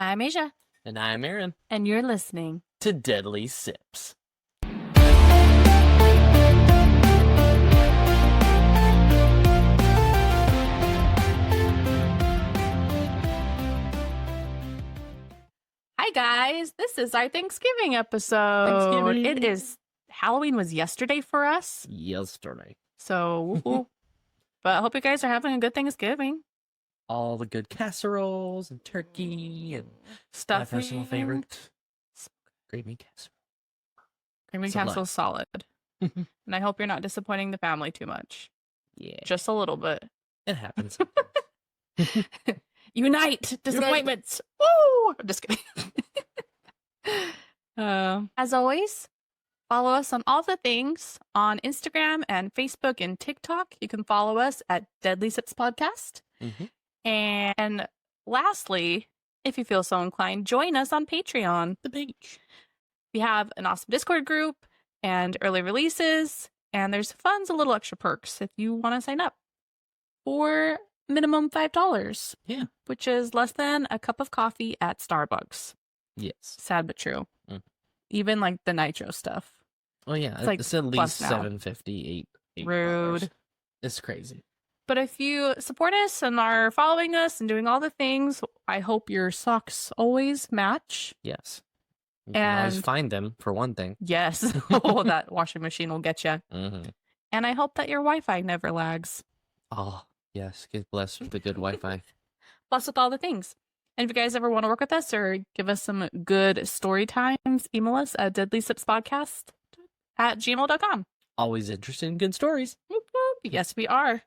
I'm Asia. And I'm Aaron. And you're listening to Deadly Sips. Hi guys, this is our Thanksgiving episode. It is Halloween was yesterday for us. Yesterday. So, but I hope you guys are having a good Thanksgiving. All the good casseroles and turkey and stuff. My personal favorite, gravy casserole. Gravy casserole's solid. And I hope you're not disappointing the family too much. Yeah. Just a little bit. It happens. Unite disappointments. Woo! I'm just kidding. As always, follow us on all the things on Instagram and Facebook and TikTok. You can follow us at Deadly Sips Podcast. And lastly, if you feel so inclined, join us on Patreon. The page. We have an awesome Discord group and early releases, and there's funds, a little extra perks if you want to sign up for minimum $5. Yeah. Which is less than a cup of coffee at Starbucks. Yes. Sad but true. Even like the nitro stuff. Oh yeah, it's like at least $7.50, $8. Rude. It's crazy. But if you support us and are following us and doing all the things, I hope your socks always match. Yes. You can always find them, for one thing. Yes. Oh, that washing machine will get you. And I hope that your Wi-Fi never lags. Oh, yes. Get blessed with the good Wi-Fi. Blessed with all the things. And if you guys ever want to work with us or give us some good story times, email us at deadlysipspodcast@gmail.com. Always interested in good stories. Whoop, whoop. Yes, we are.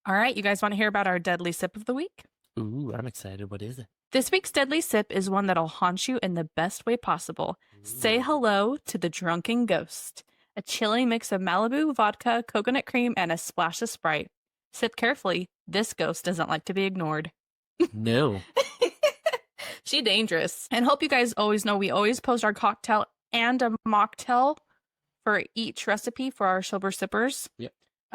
All right, you guys want to hear about our Deadly Sip of the Week? Ooh, I'm excited. What is it? This week's Deadly Sip is one that'll haunt you in the best way possible. Ooh. Say hello to the Drunken Ghost, a chilling mix of Malibu, vodka, coconut cream, and a splash of Sprite. Sip carefully. This ghost doesn't like to be ignored. No. She dangerous. And hope you guys always know we always post our cocktail and a mocktail for each recipe for our sober sippers. Yep.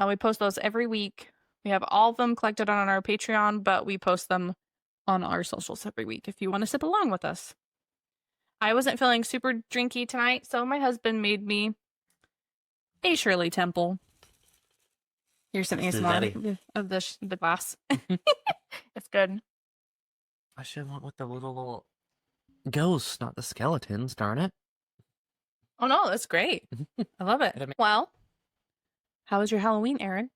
We post those every week. We have all of them collected on our Patreon, but we post them on our socials every week if you want to sip along with us. I wasn't feeling super drinky tonight, so my husband made me a Shirley Temple. Here's something small of the glass. It's good. I should have went with the little ghosts, not the skeletons, darn it. Oh no, that's great. I love it. Well, how was your Halloween, Aaron?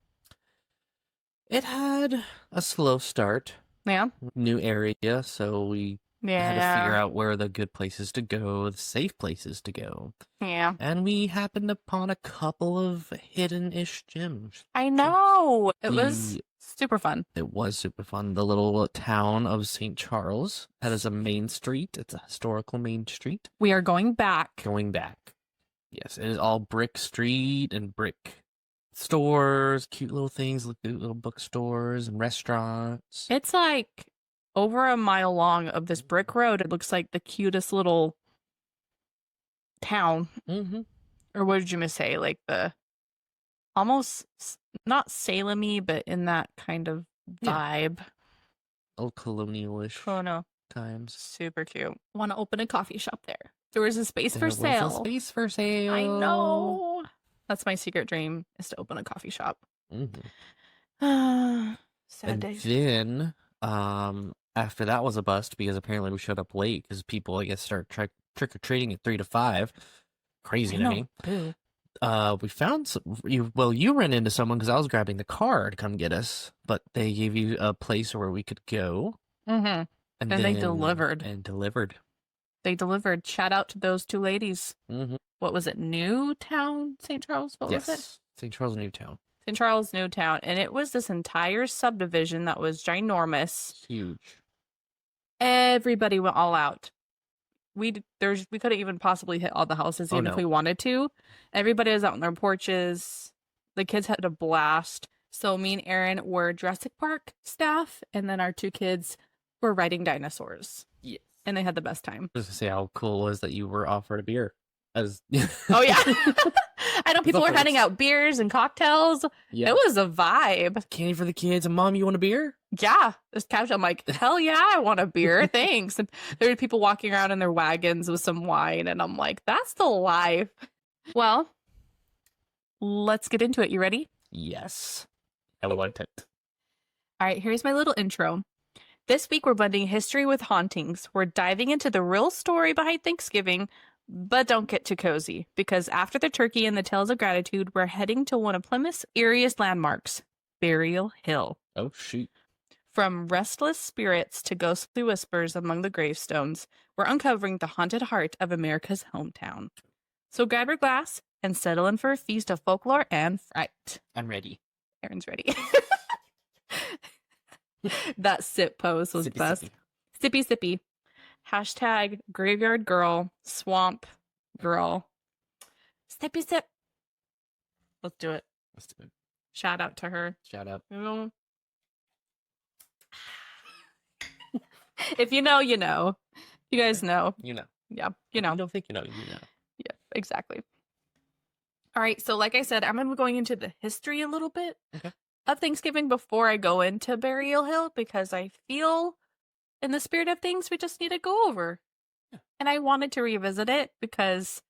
It had a slow start. Yeah. New area, so we had to figure out where are the good places to go, the safe places to go. Yeah. And we happened upon a couple of hidden-ish gems. I know. It was super fun. It was super fun. The little town of St. Charles has a main street. It's a historical main street. We are going back. Yes, it is all brick street and brick stores, cute little things, cute little bookstores and restaurants. It's like over a mile long of this brick road. It looks like the cutest little town. Or what did you say? Like the almost not Salem-y, but in that kind of vibe. Old colonial-ish. Oh no. Times. Super cute. Want to open a coffee shop there. There was a space for sale. There was a space for sale. I know. That's my secret dream, is to open a coffee shop. Sad days. Then, after that was a bust, because apparently we showed up late, because people, I guess, start trick-or-treating at 3 to 5. Crazy to me. Boo. We found you ran into someone because I was grabbing the car to come get us, but they gave you a place where we could go. And they delivered. They delivered. Shout out to those two ladies. What was it? Newtown, St. Charles? What was it? St. Charles, Newtown. St. Charles, Newtown. And it was this entire subdivision that was ginormous. Huge. Everybody went all out. We couldn't even possibly hit all the houses even if we wanted to. Everybody was out on their porches. The kids had a blast. So me and Aaron were Jurassic Park staff, and then our two kids were riding dinosaurs. Yes. And they had the best time. Just to say how cool it was that you were offered a beer. Oh yeah. And I know people were handing out beers and cocktails. Yeah. It was a vibe. Candy for the kids. And Mom, you want a beer? Yeah. This couch, I'm like, hell yeah, I want a beer. Thanks. And there were people walking around in their wagons with some wine. And I'm like, that's the life. Well, let's get into it. You ready? Yes. I want it. All right, here's my little intro. This week, we're blending history with hauntings. We're diving into the real story behind Thanksgiving, but don't get too cozy, because after the turkey and the tales of gratitude, we're heading to one of Plymouth's eeriest landmarks, Burial Hill. Oh, shoot. From restless spirits to ghostly whispers among the gravestones, we're uncovering the haunted heart of America's hometown. So grab your glass and settle in for a feast of folklore and fright. I'm ready. Aaron's ready. That sip pose was Sippy, best. sippy. Sippy sippy. Hashtag graveyard girl, swamp girl. Sippy sip. Let's do it. Let's do it. Shout out to her. Shout out. If you know, you know. You guys know. You know. Yeah, you know. You don't think you know. You know. Yeah, exactly. All right, so like I said, I'm going to be going into the history a little bit of Thanksgiving before I go into Burial Hill, because I feel in the spirit of things we just need to go over. Yeah. And I wanted to revisit it because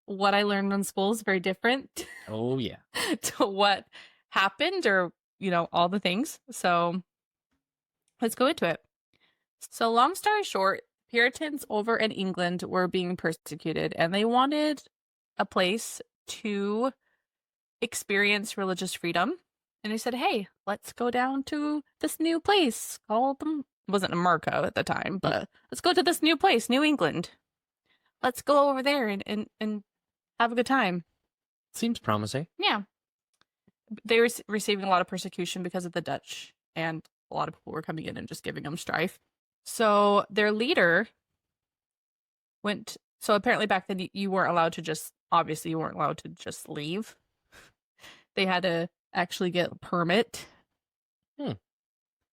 what I learned in school is very different Oh, yeah. to what happened, or, you know, all the things. So let's go into it. So long story short, Puritans over in England were being persecuted, and they wanted a place to experience religious freedom. And they said, hey, let's go down to this new place called, it wasn't America at the time, but let's go to this new place, New England. Let's go over there and have a good time. Seems promising. Yeah. They were receiving a lot of persecution because of the Dutch, and a lot of people were coming in and just giving them strife. So their leader went, so apparently back then you weren't allowed to just, obviously you weren't allowed to just leave. They had to actually get a permit.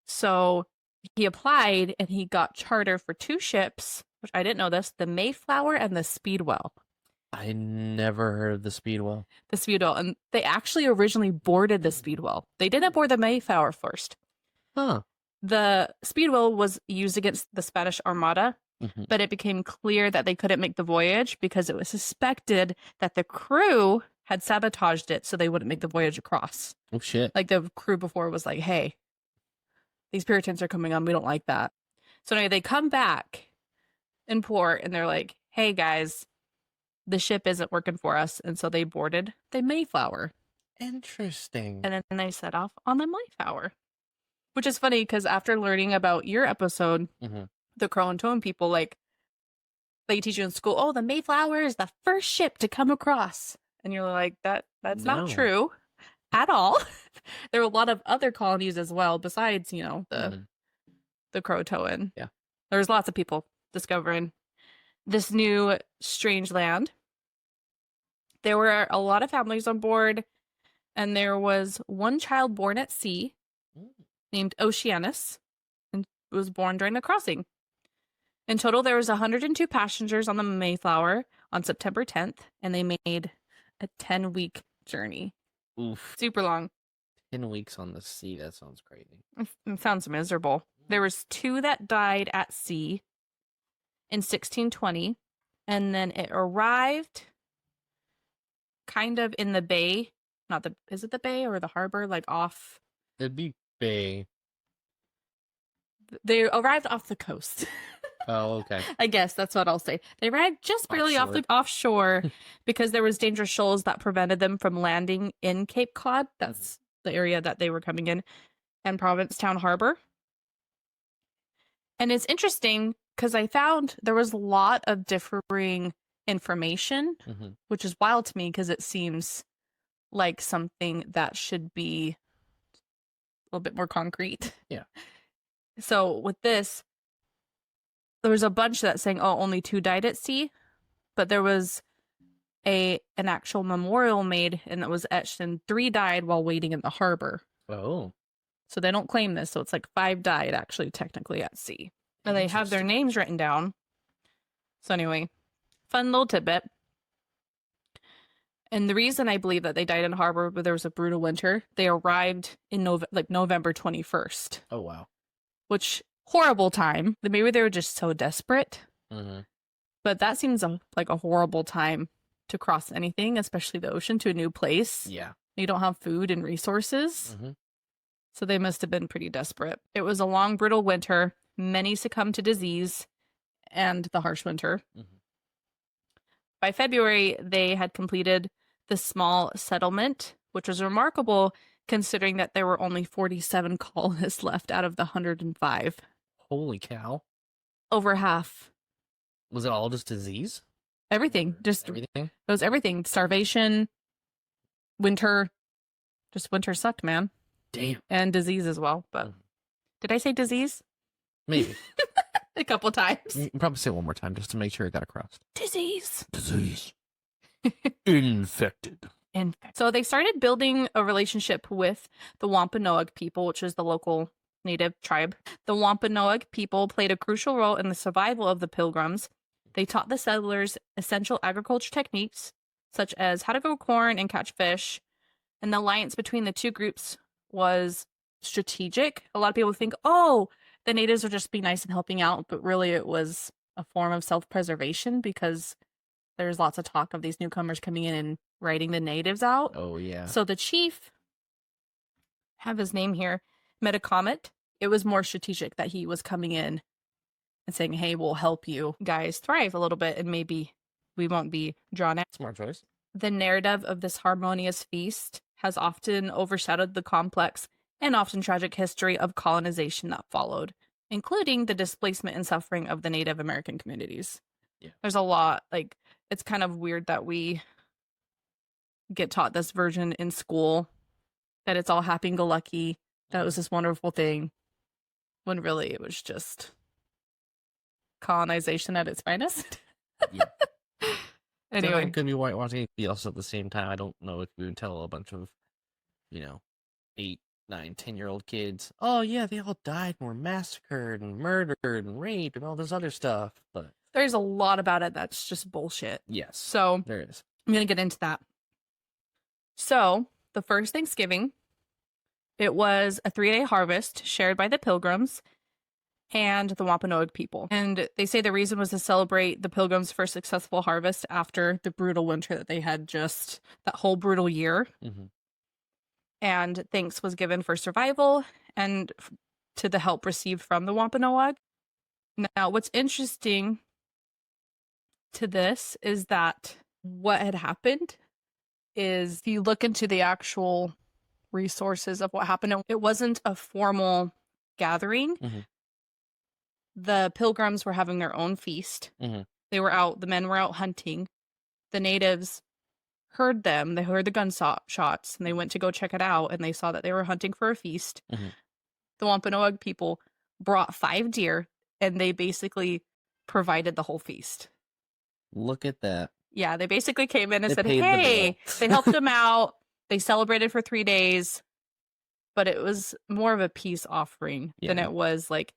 So he applied and he got charter for 2 ships, which I didn't know this, the Mayflower and the Speedwell. I never heard of the Speedwell. The Speedwell. And they actually originally boarded the Speedwell. They didn't board the Mayflower first. Huh. The Speedwell was used against the Spanish Armada, but it became clear that they couldn't make the voyage because it was suspected that the crew had sabotaged it so they wouldn't make the voyage across. Oh, shit. Like the crew before was like, hey, these Puritans are coming on. We don't like that. So anyway, they come back in port and they're like, hey, guys, the ship isn't working for us. And so they boarded the Mayflower. Interesting. And then they set off on the Mayflower. Which is funny because after learning about your episode, the Croatoan people, like, they teach you in school, oh, the Mayflower is the first ship to come across. And you're like, that's not true at all. There were a lot of other colonies as well, besides, you know, the Croatoan. Yeah. There's lots of people discovering this new strange land. There were a lot of families on board, and there was one child born at sea named Oceanus, and was born during the crossing. In total, there was 102 passengers on the Mayflower on September 10th, and they made a 10-week journey. Oof. Super long. 10 weeks on the sea. That sounds crazy. It sounds miserable. There was 2 that died at sea in 1620, and then it arrived kind of in the bay. Is it the bay or the harbor? Like off. It'd be bay. They arrived off the coast. Oh, okay. I guess that's what I'll say. They arrived just barely offshore because there was dangerous shoals that prevented them from landing in Cape Cod. That's the area that they were coming in, and Provincetown Harbor. And it's interesting because I found there was a lot of differing information, which is wild to me because it seems like something that should be a little bit more concrete. Yeah. So with this, there was a bunch that saying, oh, only 2 died at sea, but there was an actual memorial made and it was etched, and 3 died while waiting in the harbor. Oh. So they don't claim this. So it's like 5 died actually technically at sea. And they have their names written down. So anyway, fun little tidbit. And the reason I believe that they died in harbor, where there was a brutal winter, they arrived in November 21st, Oh, wow. which horrible time. Maybe they were just so desperate. Mm-hmm. But that seems like a horrible time to cross anything, especially the ocean, to a new place. Yeah. You don't have food and resources. Mm-hmm. So they must have been pretty desperate. It was a long, brutal winter. Many succumbed to disease and the harsh winter. Mm-hmm. By February, they had completed the small settlement, which was remarkable considering that there were only 47 colonists left out of the 105. Holy cow. Over half. Was it all just disease? Everything. Just Everything? It was everything. Starvation, winter. Just winter sucked, man. Damn. And disease as well. But did I say disease? Maybe. A couple times. You can probably say it one more time just to make sure it got across. Disease. Disease. Infected. So they started building a relationship with the Wampanoag people, which is the local native tribe. The Wampanoag people played a crucial role in the survival of the Pilgrims. They taught the settlers essential agriculture techniques, such as how to grow corn and catch fish. And the alliance between the two groups was strategic. A lot of people think, oh, the natives are just being nice and helping out, but really it was a form of self-preservation because there's lots of talk of these newcomers coming in and writing the natives out. Oh, yeah. So the chief, have his name here, Metacomet. It was more strategic that he was coming in and saying, hey, we'll help you guys thrive a little bit and maybe we won't be drawn out. Smart choice. The narrative of this harmonious feast has often overshadowed the complex and often tragic history of colonization that followed, including the displacement and suffering of the Native American communities. Yeah. There's a lot, it's kind of weird that we get taught this version in school, that it's all happy-go-lucky, that it was this wonderful thing, when really it was just colonization at its finest. Yeah. Anyway. So could be whitewashing it also at the same time. I don't know if we would tell a bunch of, 8, 9, 10-year-old kids, oh yeah, they all died and were massacred and murdered and raped and all this other stuff. But there's a lot about it that's just bullshit. Yes. So there is. I'm going to get into that. So the first Thanksgiving, it was a 3-day harvest shared by the Pilgrims and the Wampanoag people. And they say the reason was to celebrate the Pilgrims' first successful harvest after the brutal winter that they had just, that whole brutal year. Mm-hmm. And thanks was given for survival and to the help received from the Wampanoag. Now, what's interesting to this is that what had happened is, if you look into the actual resources of what happened, it wasn't a formal gathering. Mm-hmm. The Pilgrims were having their own feast. Mm-hmm. They were out, the men were out hunting. The natives heard them, they heard the gunshots, and they went to go check it out, and they saw that they were hunting for a feast. Mm-hmm. The Wampanoag people brought 5 deer, and they basically provided the whole feast. Look at that. Yeah, they basically came in and said, paid the hey, bill. they helped them out. They celebrated for 3 days, but it was more of a peace offering than it was like,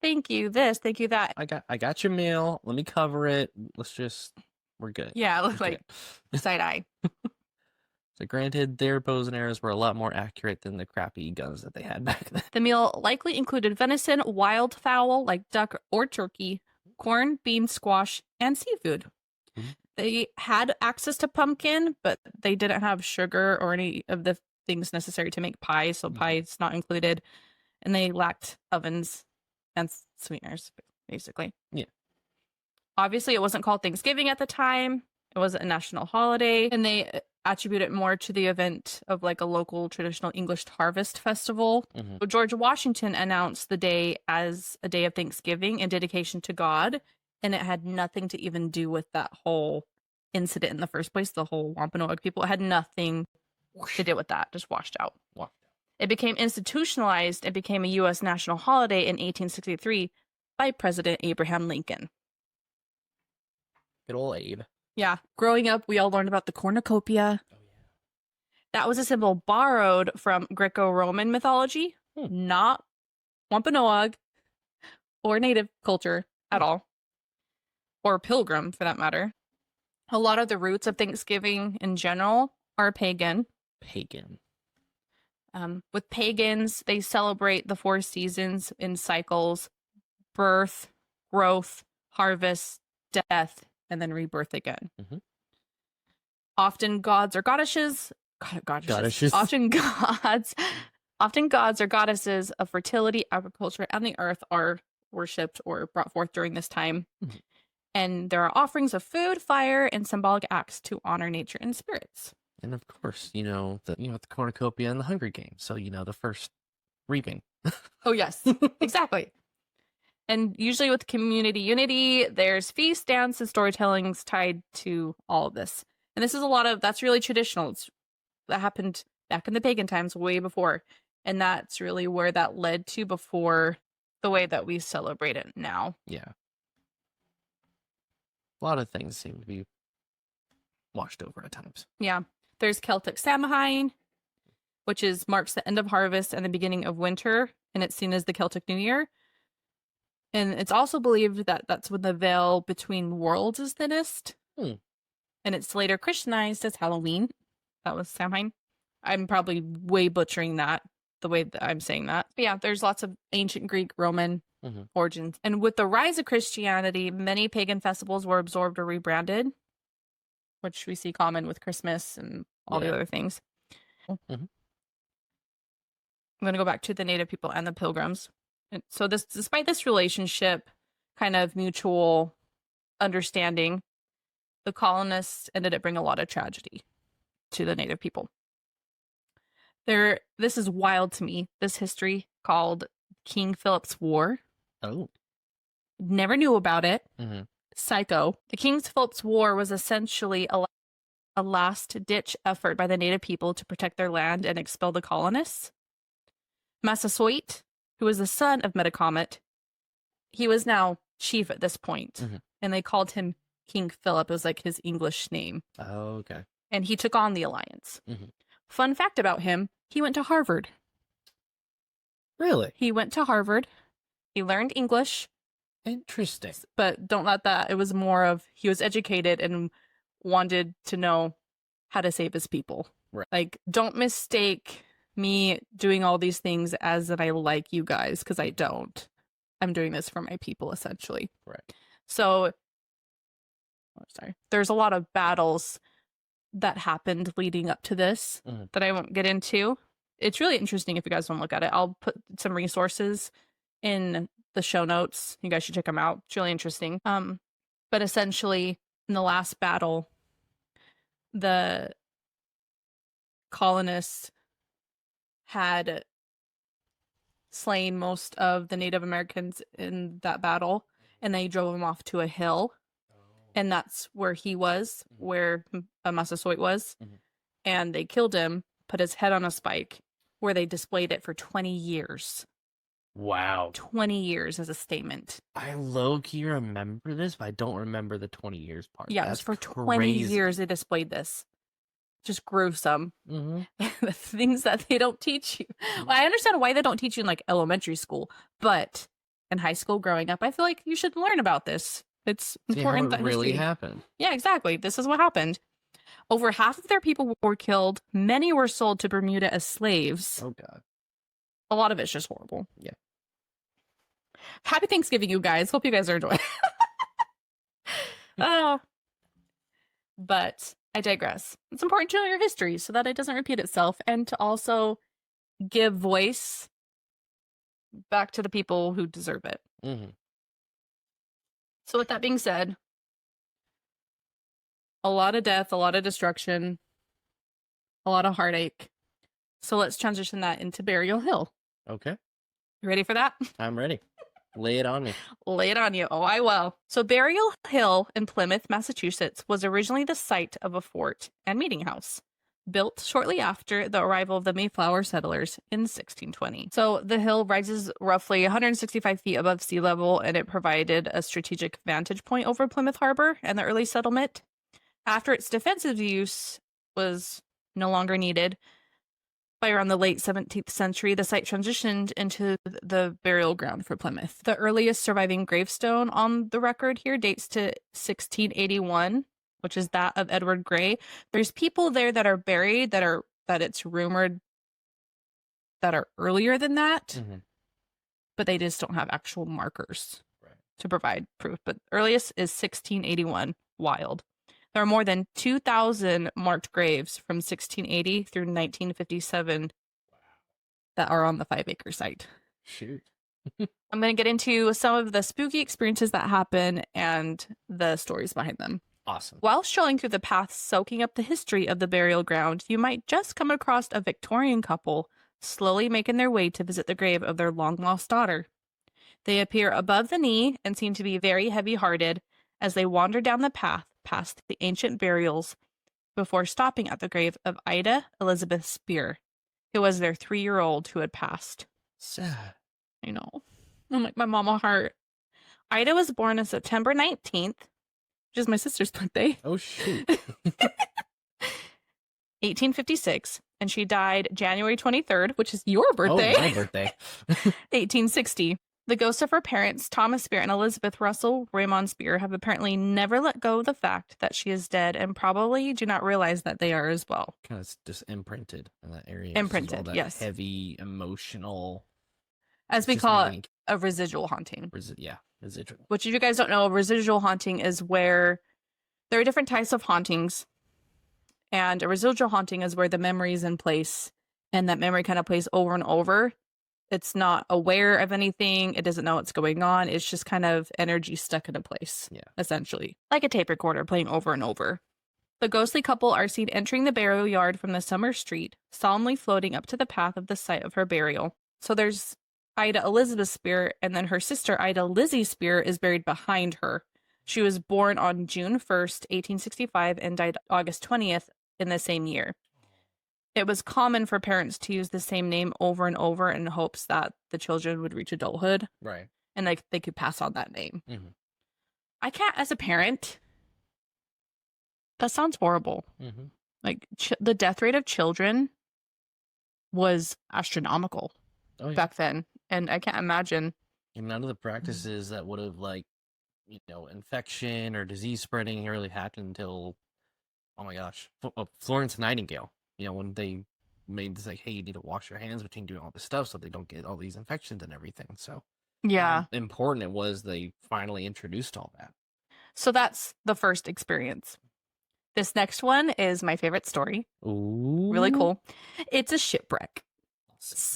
thank you this, thank you that. I got your meal. Let me cover it. We're good. Yeah, it looked like side eye. So granted, their bows and arrows were a lot more accurate than the crappy guns that they had back then. The meal likely included venison, wild-fowl like duck or turkey, corn, beans, squash, and seafood. Mm-hmm. They had access to pumpkin, but they didn't have sugar or any of the things necessary to make pie, so pie is not included. And they lacked ovens and sweeteners, basically. Yeah. Obviously, it wasn't called Thanksgiving at the time. It was a national holiday, and they attribute it more to the event of like a local traditional English harvest festival. Mm-hmm. So George Washington announced the day as a day of Thanksgiving and dedication to God, and it had nothing to even do with that whole incident in the first place. The whole Wampanoag people, it had nothing to do with that, just washed out. Wow. It became institutionalized and became a U.S. national holiday in 1863 by President Abraham Lincoln. Good old Abe. Yeah. Growing up, we all learned about the cornucopia. Oh, yeah. That was a symbol borrowed from Greco-Roman mythology, not Wampanoag or native culture at all, or Pilgrim for that matter. A lot of the roots of Thanksgiving in general are pagan. Pagan. With pagans, they celebrate the 4 seasons in cycles: birth, growth, harvest, death, and then rebirth again. Mhm. Often gods or goddesses, Goddesses. often gods or goddesses of fertility, agriculture, and the earth are worshipped or brought forth during this time. Mhm. And there are offerings of food, fire, and symbolic acts to honor nature and spirits. And of course, the cornucopia and the Hunger Games. So, the first reaping. Oh, yes, exactly. And usually with community unity, there's feast, dance, and storytellings tied to all of this. And this is that's really traditional. That happened back in the pagan times, way before. And that's really where that led to before the way that we celebrate it now. Yeah. A lot of things seem to be washed over at times. Yeah. There's Celtic Samhain, which marks the end of harvest and the beginning of winter. And it's seen as the Celtic New Year. And it's also believed that that's when the veil between worlds is thinnest. Hmm. And it's later Christianized as Halloween. That was Samhain. I'm probably way butchering that, the way that I'm saying that. But yeah, there's lots of ancient Greek, Roman origins. And with the rise of Christianity, many pagan festivals were absorbed or rebranded, which we see common with Christmas and all the other things. I'm going to go back to the Native people and the Pilgrims. And so despite this relationship, kind of mutual understanding, the colonists ended up bringing a lot of tragedy to the Native people. This is wild to me, this history called King Philip's War. Oh. Never knew about it. Mm-hmm. Psycho. The King Philip's War was essentially a last-ditch effort by the Native people to protect their land and expel the colonists. Massasoit, who was the son of Metacomet, he was now chief at this point, and they called him King Philip. It was like his English name. Oh, okay. And he took on the alliance. Fun fact about him, he went to Harvard. Really? He went to Harvard. He learned English. Interesting. But don't let that, it was more of, he was educated and wanted to know how to save his people. Right. Like, don't mistake me doing all these things as that I like you guys, because I don't. I'm doing this for my people, essentially. Right. So, there's a lot of battles that happened leading up to this that I won't get into. It's really interesting if you guys want to look at it. I'll put some resources in the show notes. You guys should check them out. It's really interesting. But essentially, in the last battle, the colonists had slain most of the Native Americans in that battle, and they drove him off to a hill. And that's where he was, where Massasoit was. And they killed him, put his head on a spike, where they displayed it for 20 years. Wow. 20 years as a statement. I low-key remember this, but I don't remember the 20 years part. Yeah, That's it was for 20 years they displayed this. Just gruesome. The things that they don't teach you. Well, I understand why they don't teach you in like elementary school, but in high school growing up, I feel like you should learn about this. It's important that really happened. Yeah, exactly. This is what happened. Over half of their people were killed. Many were sold to Bermuda as slaves. Oh, God. A lot of it's just horrible. Yeah. Happy Thanksgiving, you guys. Hope you guys are enjoying. But I digress. It's important to know your history so that it doesn't repeat itself, and to also give voice back to the people who deserve it. So with that being said, a lot of death, a lot of destruction, a lot of heartache. So let's transition that into Burial Hill. Okay. You ready for that? I'm ready. Lay it on me. Lay it on you. Oh, I will. So Burial Hill in Plymouth, Massachusetts, was originally the site of a fort and meeting house, built shortly after the arrival of the Mayflower settlers in 1620. So the hill rises roughly 165 feet above sea level, and it provided a strategic vantage point over Plymouth Harbor and the early settlement. After its defensive use was no longer needed, by around the late 17th century, the site transitioned into the burial ground for Plymouth. The earliest surviving gravestone on the record here dates to 1681. which is that of Edward Gray. There's people there that are buried that it's rumored that are earlier than that, Mhm. but they just don't have actual markers Right. to provide proof. But earliest is 1681. Wild. There are more than 2,000 marked graves from 1680 through 1957 that are on the 5-acre site. Shoot. I'm going to get into some of the spooky experiences that happen and the stories behind them. Awesome. While strolling through the paths soaking up the history of the burial ground, you might just come across a Victorian couple slowly making their way to visit the grave of their long-lost daughter. They appear above the knee and seem to be very heavy-hearted as they wander down the path past the ancient burials before stopping at the grave of Ida Elizabeth Spear, who was their 3-year-old who had passed. Sad. I know. I'm like my mama heart. Ida was born on September 19th, which is my sister's birthday. Oh, shoot. 1856, and she died January 23rd, which is your birthday. Oh, my birthday. 1860. The ghosts of her parents, Thomas Spear and Elizabeth Russell Raymond Spear, have apparently never let go of the fact that she is dead and probably do not realize that they are as well. Kind of just imprinted in that area. Imprinted, all that yes. Heavy, emotional. As we call it, a residual haunting. Residual. Which, if you guys don't know, a residual haunting is where there are different types of hauntings. And a residual haunting is where the memory is in place and that memory kind of plays over and over. It's not aware of anything. It doesn't know what's going on. It's just kind of energy stuck in a place, essentially. Like a tape recorder playing over and over. The ghostly couple are seen entering the burial yard from the summer street, solemnly floating up to the path of the site of her burial. So there's Ida Elizabeth Spear, and then her sister Ida Lizzie Spear is buried behind her. She was born on June 1st, 1865, and died August 20th in the same year. It was common for parents to use the same name over and over in hopes that the children would reach adulthood. Right. And like they could pass on that name. Mm-hmm. I can't, as a parent, that sounds horrible. Mm-hmm. Like the death rate of children was astronomical back then. And I can't imagine. And none of the practices that would have, like, infection or disease spreading really happened until, oh my gosh, Florence Nightingale. When they made this, like, hey, you need to wash your hands between doing all this stuff so they don't get all these infections and everything. So, yeah, important it was they finally introduced all that. So that's the first experience. This next one is my favorite story. Ooh. Really cool. It's a shipwreck.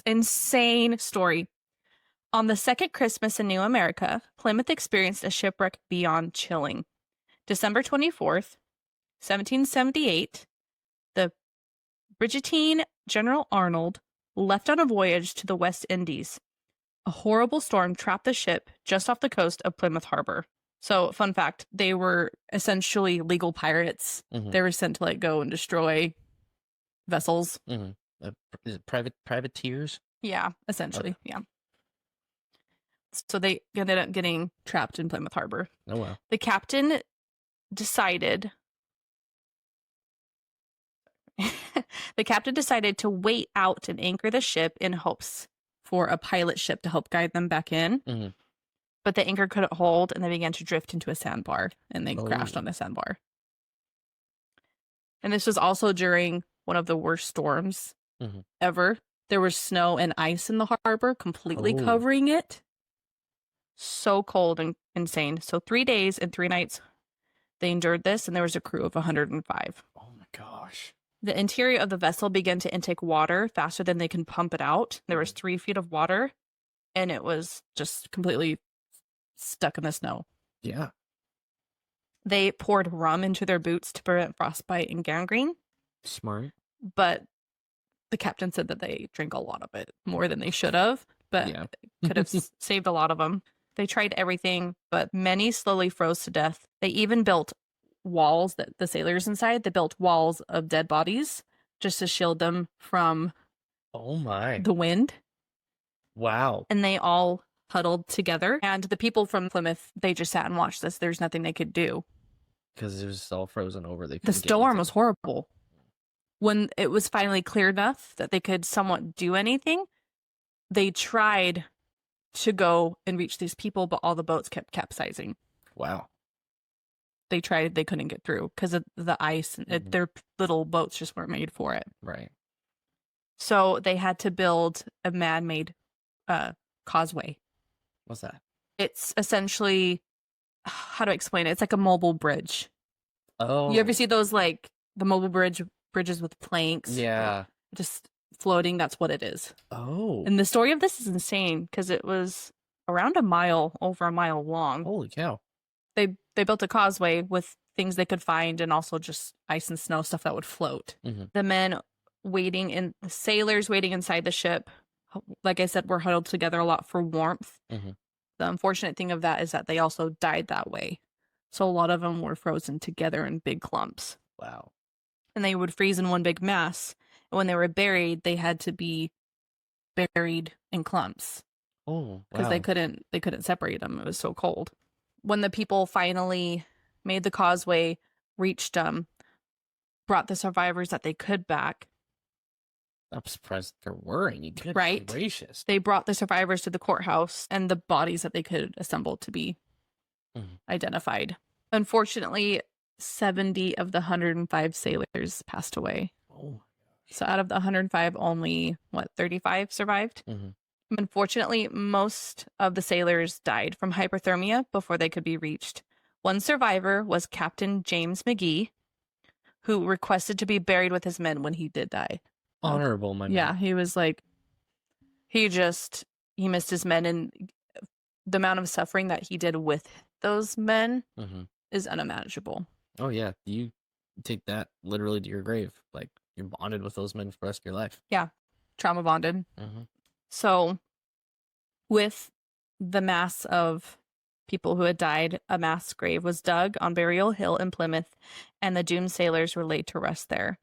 Insane story. On the second Christmas in New America, Plymouth experienced a shipwreck beyond chilling. December 24th, 1778, the Brigantine General Arnold left on a voyage to the West Indies. A horrible storm trapped the ship just off the coast of Plymouth Harbor. So, fun fact, they were essentially legal pirates. Mm-hmm. They were sent to go and destroy vessels. Mm-hmm. Is it privateers? Yeah, essentially. Okay. Yeah. So they ended up getting trapped in Plymouth Harbor. Oh, wow. The captain decided to wait out and anchor the ship in hopes for a pilot ship to help guide them back in. Mm-hmm. But the anchor couldn't hold, and they began to drift into a sandbar, and they crashed on a sandbar. And this was also during one of the worst storms ever. There was snow and ice in the harbor, completely covering it. So cold and insane. So 3 days and 3 nights they endured this, and there was a crew of 105. Oh my gosh. The interior of the vessel began to intake water faster than they can pump it out. There was 3 feet of water, and it was just completely stuck in the snow. Yeah. They poured rum into their boots to prevent frostbite and gangrene. Smart. But the captain said that they drank a lot of it, more than they should have, but could have saved a lot of them. They tried everything, but many slowly froze to death. They even built walls that the sailors inside, they built walls of dead bodies just to shield them from the wind. Wow. And they all huddled together. And the people from Plymouth, they just sat and watched this. There's nothing they could do. Because it was all frozen over. The storm was horrible. When it was finally clear enough that they could somewhat do anything, they tried to go and reach these people, but all the boats kept capsizing. Wow. they tried, they couldn't get through because of the ice. Their little boats just weren't made for it. Right. So they had to build a man-made causeway. What's that? It's essentially, how do I explain it? It's like a mobile bridge. Oh. You ever see those, like, the mobile bridges with planks? Yeah. Just floating. That's what it is. Oh. And the story of this is insane because it was around over a mile long. Holy cow. They built a causeway with things they could find and also just ice and snow, stuff that would float. The men the sailors waiting inside the ship, like I said, were huddled together a lot for warmth. The unfortunate thing of that is that they also died that way. So a lot of them were frozen together in big clumps. Wow. And they would freeze in one big mass. And when they were buried, they had to be buried in clumps. Oh, because wow. they couldn't separate them. It was so cold. When the people finally made the causeway, reached brought the survivors that they could back. I'm surprised there were any. Good Right. gracious. They brought the survivors to the courthouse and the bodies that they could assemble to be identified. Unfortunately, 70 of the 105 sailors passed away. Oh. So out of the 105, only 35 survived. Unfortunately, most of the sailors died from hypothermia before they could be reached. One survivor was Captain James McGee, who requested to be buried with his men when he did die. Honorable, my man. Yeah, he was like, he missed his men, and the amount of suffering that he did with those men is unimaginable. Oh, yeah. You take that literally to your grave. Like, you're bonded with those men for the rest of your life. Yeah, trauma bonded. So, with the mass of people who had died, a mass grave was dug on Burial Hill in Plymouth, and the doomed sailors were laid to rest there,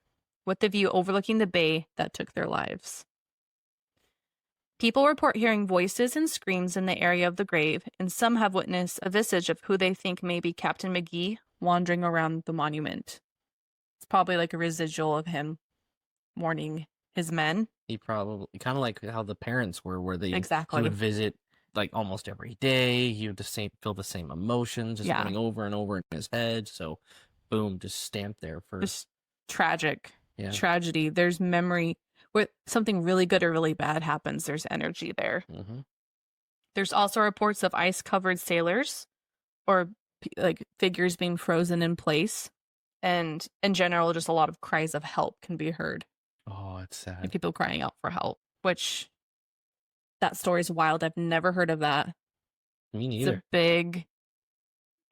with the view overlooking the bay that took their lives. People report hearing voices and screams in the area of the grave, and some have witnessed a visage of who they think may be Captain McGee wandering around the monument. It's probably like a residual of him mourning his men. He probably, kind of like how the parents were, where he Exactly. would visit like almost every day. He would feel the same emotions just going over and over in his head. So, boom, just stamped there for just tragic. Yeah. Tragedy. There's memory. Where something really good or really bad happens, there's energy there. There's also reports of ice-covered sailors or like figures being frozen in place. And in general, just a lot of cries of help can be heard. Oh, it's sad. And people crying out for help, which that story's wild. I've never heard of that. Me neither. It's a big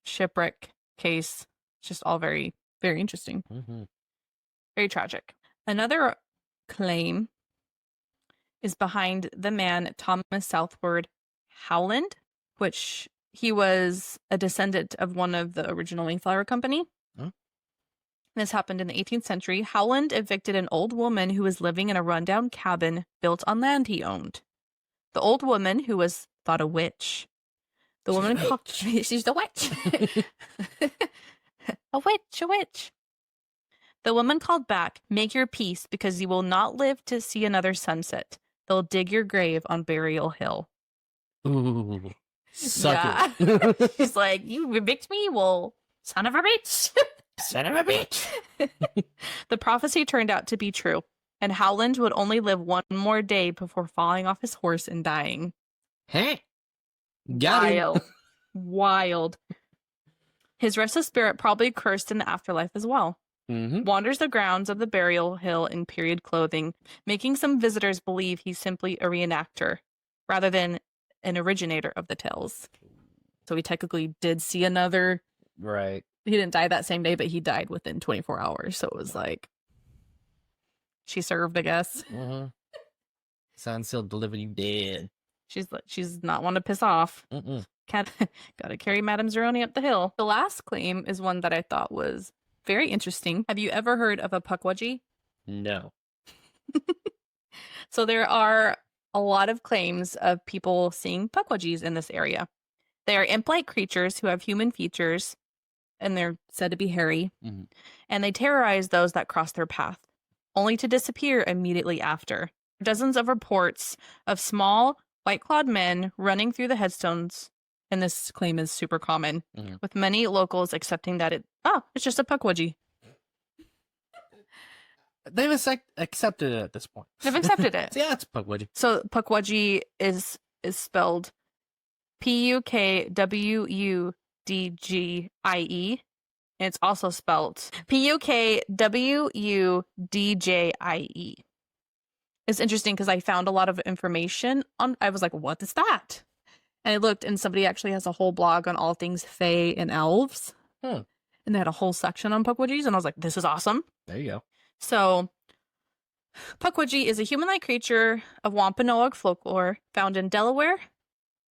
shipwreck case. It's just all very, very interesting. Very tragic. Another claim is behind the man Thomas Southward Howland, which he was a descendant of one of the original Mayflower Company. This happened in the 18th century. Howland evicted an old woman who was living in a rundown cabin built on land he owned. The old woman, who was thought a witch. She's the witch. A witch. The woman called back, "Make your peace, because you will not live to see another sunset. They'll dig your grave on Burial Hill." Ooh, suck it. She's like, "You evict me? Well, son of a bitch." Son of a bitch. The prophecy turned out to be true, and Howland would only live one more day before falling off his horse and dying. Hey, got him. Wild. His restless spirit, probably cursed in the afterlife as well, wanders the grounds of the Burial Hill in period clothing, making some visitors believe he's simply a reenactor rather than an originator of the tales. So he technically did see another. Right. He didn't die that same day, but he died within 24 hours. So it was like, she served, I guess. Sign sealed, delivered, you dead. She's not one to piss off. Gotta carry Madame Zeroni up the hill. The last claim is one that I thought was very interesting. Have you ever heard of a Pukwudgie? No. So there are a lot of claims of people seeing Pukwudgies in this area. They are imp-like creatures who have human features, and they're said to be hairy, and they terrorize those that cross their path, only to disappear immediately after. Dozens of reports of small, white-clawed men running through the headstones and this claim is super common, Mhm. with many locals accepting that it's just a Pukwudgie. They've accepted it at this point. They've accepted it. So yeah, it's Pukwudgie. So Pukwudgie is spelled Pukwudgie, and it's also spelled Pukwudgie. It's interesting because I found a lot of information on. I was like, "What is that?" And I looked, and somebody actually has a whole blog on all things fae and elves, and they had a whole section on Pukwudgies, and I was like, "This is awesome." There you go. So, Pukwudgie is a human-like creature of Wampanoag folklore found in Delaware,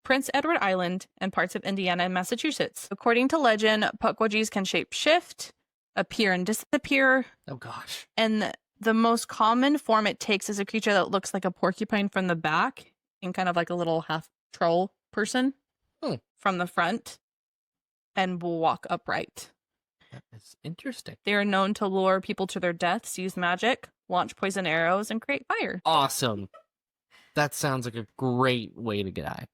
Prince Edward Island, and parts of Indiana and Massachusetts. According to legend, Pukwudgies can shape-shift, appear and disappear. Oh gosh. And the most common form it takes is a creature that looks like a porcupine from the back and kind of like a little half troll person from the front, and will walk upright. That is interesting. They are known to lure people to their deaths, use magic, launch poison arrows, and create fire. Awesome. That sounds like a great way to die.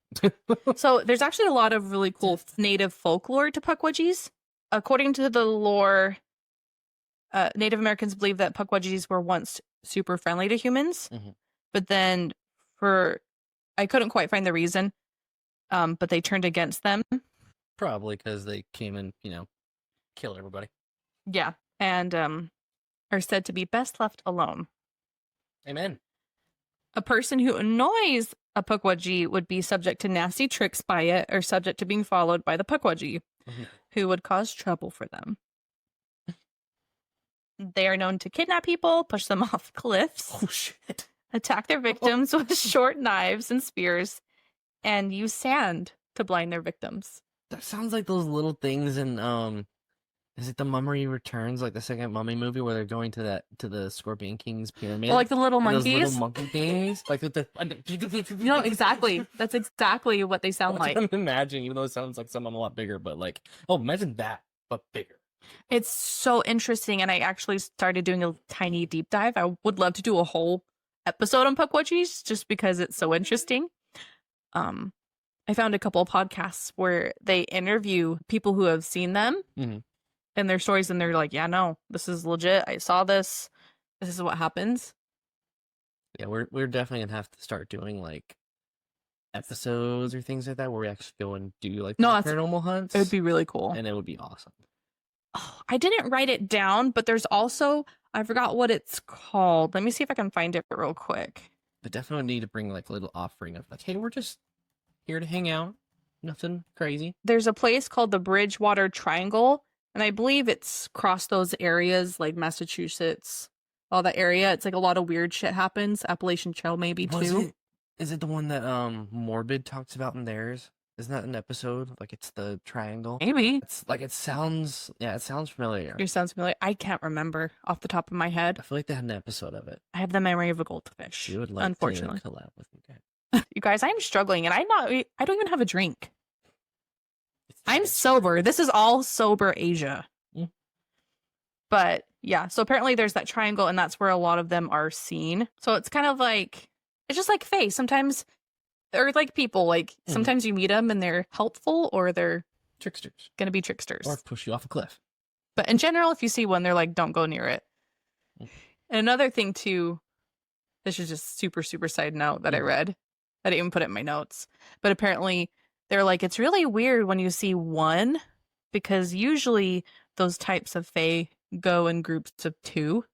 So there's actually a lot of really cool native folklore to Pukwudgies. According to the lore, Native Americans believe that Pukwudgies were once super friendly to humans, but then I couldn't quite find the reason, but they turned against them. Probably because they came and, kill everybody. Yeah, and are said to be best left alone. Amen. A person who annoys a Pukwudgie would be subject to nasty tricks by it, or subject to being followed by the Pukwudgie, who would cause trouble for them. They are known to kidnap people, push them off cliffs, attack their victims with short knives and spears, and use sand to blind their victims. That sounds like those little things in is it The Mummy Returns, like the second Mummy movie where they're going to the Scorpion King's pyramid? Like the little monkeys? Those little monkey things? Like exactly. That's exactly what they sound like. I'm imagining, even though it sounds like someone a lot bigger, but imagine that, but bigger. It's so interesting, and I actually started doing a tiny deep dive. I would love to do a whole episode on Pukwudgies just because it's so interesting. I found a couple of podcasts where they interview people who have seen them and their stories, and they're like, yeah, no, this is legit. I saw this. This is what happens. Yeah, we're definitely gonna have to start doing episodes or things like that where we actually go and do paranormal hunts. It would be really cool. And it would be awesome. Oh, I didn't write it down, but there's also, I forgot what it's called. Let me see if I can find it real quick. But definitely need to bring a little offering of hey, we're just here to hang out. Nothing crazy. There's a place called the Bridgewater Triangle, and I believe it's across those areas like Massachusetts, all that area. It's like a lot of weird shit happens. Appalachian Trail maybe too. Is it the one that Morbid talks about in theirs? Isn't that an episode? It's the triangle? Maybe. It's it sounds familiar. It sounds familiar. I can't remember off the top of my head. I feel like they had an episode of it. I have the memory of a goldfish. You would like unfortunately. to collab with me, guys. You guys, I'm struggling, and I don't even have a drink. I'm sober. This is all sober Asia. But yeah, so apparently there's that triangle, and that's where a lot of them are seen. So it's kind of it's just like fae. Sometimes, or like people, sometimes you meet them and they're helpful, or they're tricksters. Gonna be tricksters. Or push you off a cliff. But in general, if you see one, they're like, don't go near it. And another thing too, this is just super, super side note that I read. I didn't even put it in my notes. But apparently they're like, it's really weird when you see one, because usually those types of fae go in groups of two.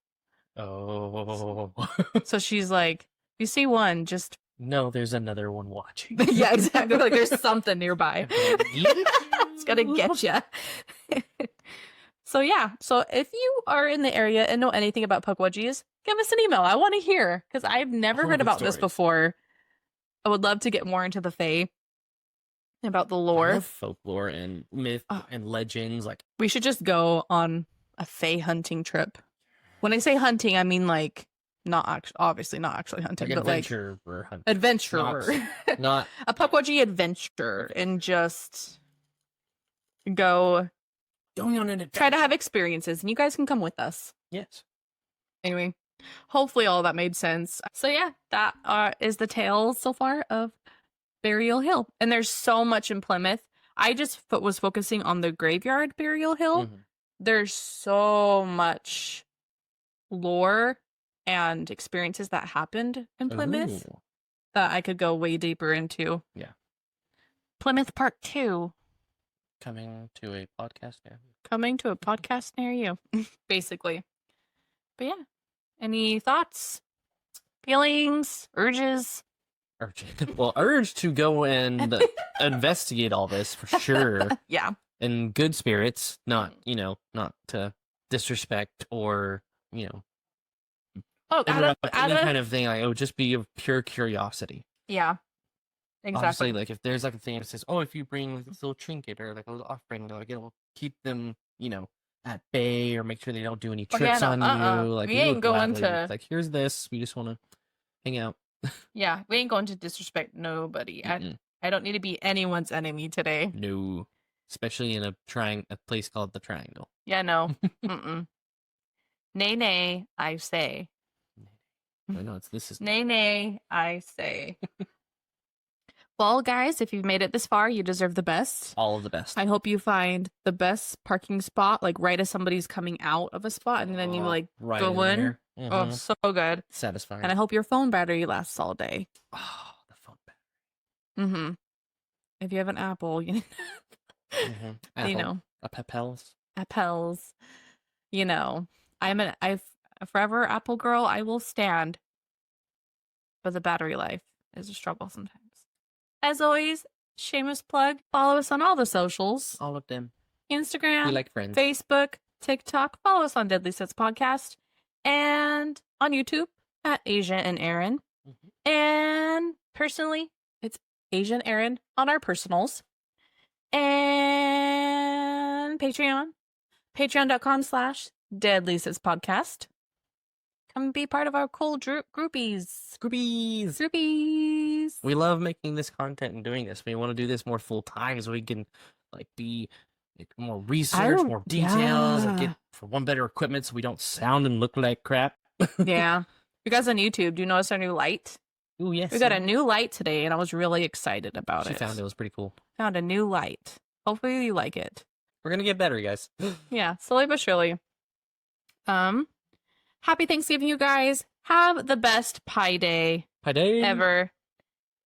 Oh. So she's like, you see one, just no, there's another one watching. Yeah, exactly. There's something nearby. It's gonna get you. So yeah, so if you are in the area and know anything about Pukwudgies, give us an email. I want to hear, because I've never heard about this before. I would love to get more into the fae, about the lore. I love folklore and myth and legends. We should just go on a fae hunting trip. When I say hunting, I mean obviously not actually hunting, but adventure or hunting. Adventurer. Not a Pukwudgie adventure, and just go going on an adventure. Try to have experiences, and you guys can come with us. Yes. Anyway, hopefully all that made sense. So yeah, that is the tale so far of Burial Hill. And there's so much in Plymouth. I just was focusing on the graveyard burial hill. Mhm. There's so much lore and experiences that happened in Plymouth Ooh. that I could go way deeper into. Yeah. Plymouth Part 2. Coming to a podcast near you. Coming to a podcast near you, basically. But yeah, any thoughts, feelings, urges? Urge to go and investigate all this for sure. Yeah. In good spirits, not to disrespect or, Oh, interrupt any kind of thing. Like, it would just be of pure curiosity. Yeah. Exactly. Obviously, like, if there's like a thing that says, oh, if you bring like this little trinket or like a little offering, like, it'll keep them, at bay or make sure they don't do any tricks on you. Like, we ain't going gladly, to. like, here's this. We just want to hang out. Yeah, we ain't going to disrespect nobody. I don't need to be anyone's enemy today. No, especially in a place called the Triangle. Yeah, no. Mm-mm. Nay, nay, I say. No, this is nay, nay, I say. Well, guys, if you've made it this far, you deserve the best. All of the best. I hope you find the best parking spot, like right as somebody's coming out of a spot, and then you like right go in. Mm-hmm. Oh, so good. Satisfying. And I hope your phone battery lasts all day. Oh, the phone battery. Mm-hmm. If you have an Apple, you know, a Pepels. Apples. I'm a forever Apple girl. I will stand. But the battery life is a struggle sometimes. As always, shameless plug. Follow us on all the socials. All of them. Instagram. We like friends. Facebook. TikTok. Follow us on Deadly Sets Podcast. And on YouTube at Asia and Aaron. Mm-hmm. And personally, it's Asia and Aaron on our personals. And Patreon. Patreon.com/Deadly Sets Podcast. Come be part of our cool groupies. We love making this content and doing this. We want to do this more full time so we can be more research, more details, and get for one better equipment so we don't sound and look like crap. Yeah. You guys on YouTube, do you notice our new light? Oh, yes. We got a new light today, and I was really excited about it. She found it was pretty cool. Found a new light. Hopefully you like it. We're gonna get better, guys. Yeah, slowly but surely. Happy Thanksgiving, you guys. Have the best pie day ever.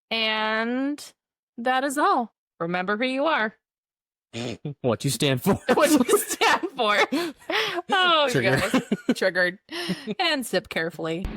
And that is all. Remember who you are. What you stand for. What you stand for. Oh, Trigger. Triggered. And sip carefully.